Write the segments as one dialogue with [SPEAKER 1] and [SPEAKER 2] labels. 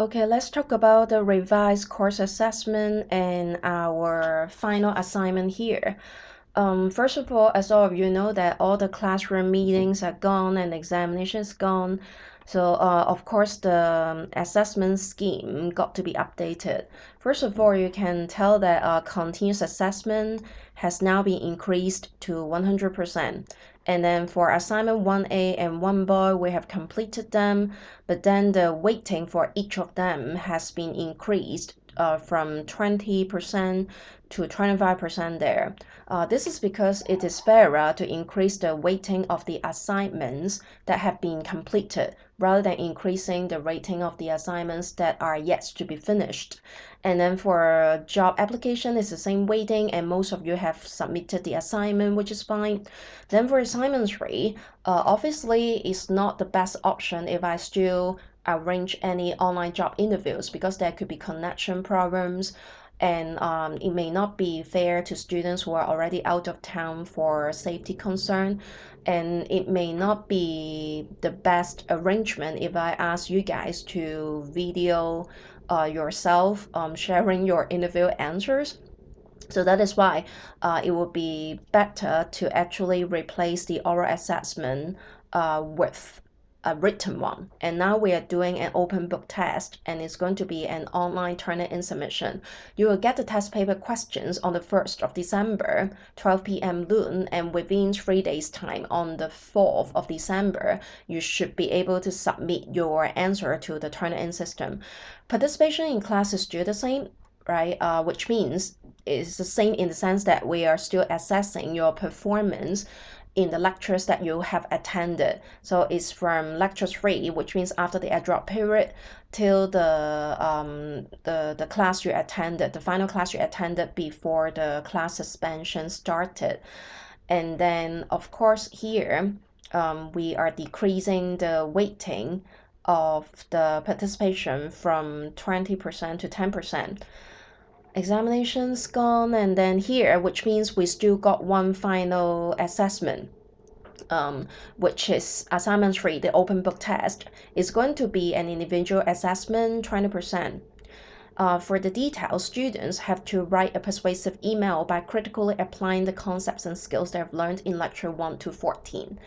[SPEAKER 1] Okay, let's talk about the revised course assessment and our final assignment here. First of all, as all of you know that all the classroom meetings are gone and examinations gone. So of course the assessment scheme got to be updated. First of all, you can tell that continuous assessment has now been increased to 100%. And then for assignment 1A and 1B, we have completed them, but then the weighting for each of them has been increased from 20% to 25% there. This is because it is fairer to increase the weighting of the assignments that have been completed rather than increasing the rating of the assignments that are yet to be finished. And then for job application, it's the same weighting, and most of you have submitted the assignment, which is fine. Then for assignment 3, obviously it's not the best option if I still arrange any online job interviews because there could be connection problems, and it may not be fair to students who are already out of town for safety concern, and it may not be the best arrangement if I ask you guys to video yourself sharing your interview answers. So that is why it would be better to actually replace the oral assessment with a written one. And now we are doing an open book test, and it's going to be an online Turnitin submission. You will get the test paper questions on the 1st of December, 12 p.m. noon, and within 3 days' time, on the 4th of December, you should be able to submit your answer to the Turnitin system. Participation in class is still the same, right? Which means it's the same in the sense that we are still assessing your performance in the lectures that you have attended. So it's from lecture 3, which means after the airdrop period, till the class you attended, the final class you attended before the class suspension started. And then of course here we are decreasing the weighting of the participation from 20% to 10%. Examinations gone, and then here, which means we still got one final assessment, which is assignment 3, the open book test. Is going to be an individual assessment, 20%. For the details, students have to write a persuasive email by critically applying the concepts and skills they have learned in lecture 1 to 14.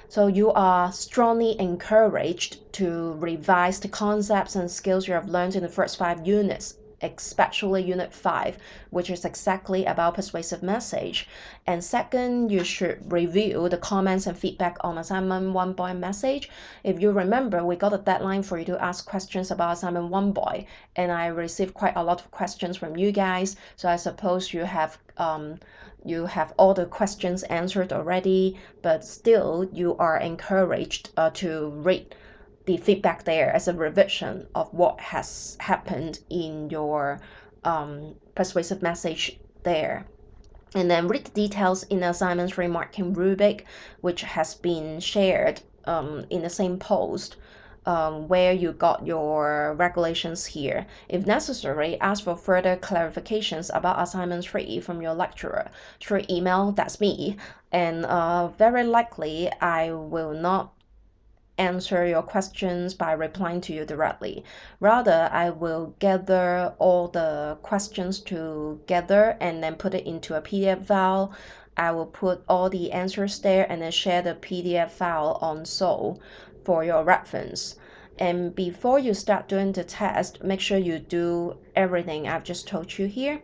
[SPEAKER 1] So you are strongly encouraged to revise the concepts and skills you have learned in the first 5 units, especially Unit 5, which is exactly about persuasive message. And second, you should review the comments and feedback on Assignment 1 boy message. If you remember, we got a deadline for you to ask questions about Assignment 1 boy, and I received quite a lot of questions from you guys, so I suppose you have all the questions answered already, but still you are encouraged to read the feedback there as a revision of what has happened in your persuasive message there. And then read the details in the assignment 3 marking rubric, which has been shared in the same post where you got your regulations here. If necessary, ask for further clarifications about assignment 3 from your lecturer through email, that's me, and very likely I will not answer your questions by replying to you directly. Rather, I will gather all the questions together and then put it into a PDF file. I will put all the answers there and then share the PDF file on Soul for your reference. And before you start doing the test, make sure you do everything I've just told you here.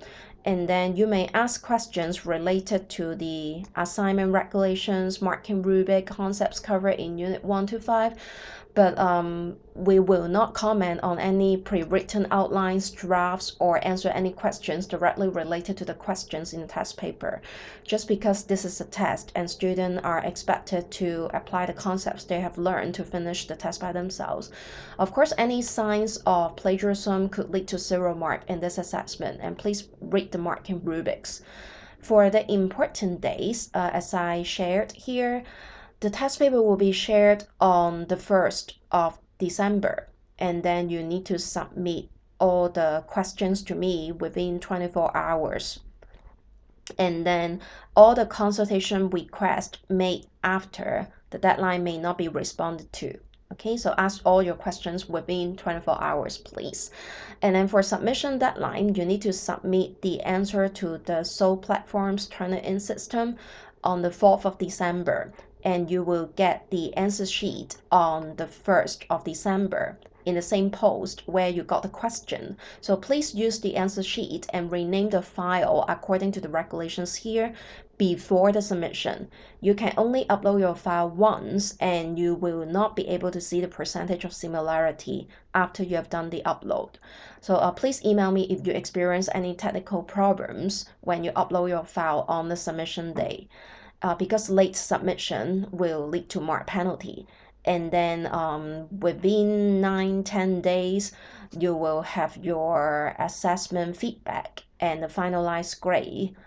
[SPEAKER 1] And then you may ask questions related to the assignment regulations, marking rubric, concepts covered in Unit 1 to 5, but we will not comment on any pre-written outlines, drafts, or answer any questions directly related to the questions in the test paper. Just because this is a test and students are expected to apply the concepts they have learned to finish the test by themselves. Of course, any signs of plagiarism could lead to 0 mark in this assessment, and please read the marking rubrics. For the important days, as I shared here, the test paper will be shared on the 1st of December, and then you need to submit all the questions to me within 24 hours. And then all the consultation requests made after the deadline may not be responded to. Okay, so ask all your questions within 24 hours, please. And then for submission deadline, you need to submit the answer to the Sol Platforms Turnitin system on the 4th of December, and you will get the answer sheet on the 1st of December in the same post where you got the question. So please use the answer sheet and rename the file according to the regulations here before the submission. You can only upload your file once, and you will not be able to see the percentage of similarity after you have done the upload. So please email me if you experience any technical problems when you upload your file on the submission day, because late submission will lead to mark penalty. And then within 9-10 days, you will have your assessment feedback and the finalized grade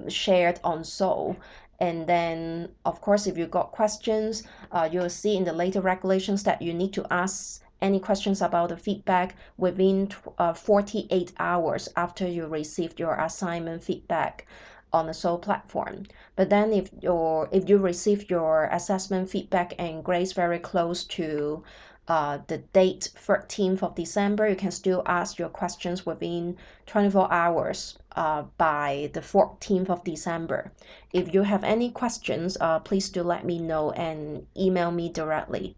[SPEAKER 1] shared on Sol. And then, of course, if you got questions, you'll see in the later regulations that you need to ask any questions about the feedback within 48 hours after you received your assignment feedback on the Sol platform. But then if you receive your assessment feedback and grades very close to the date 13th of December, you can still ask your questions within 24 hours by the 14th of December. If you have any questions, please do let me know and email me directly.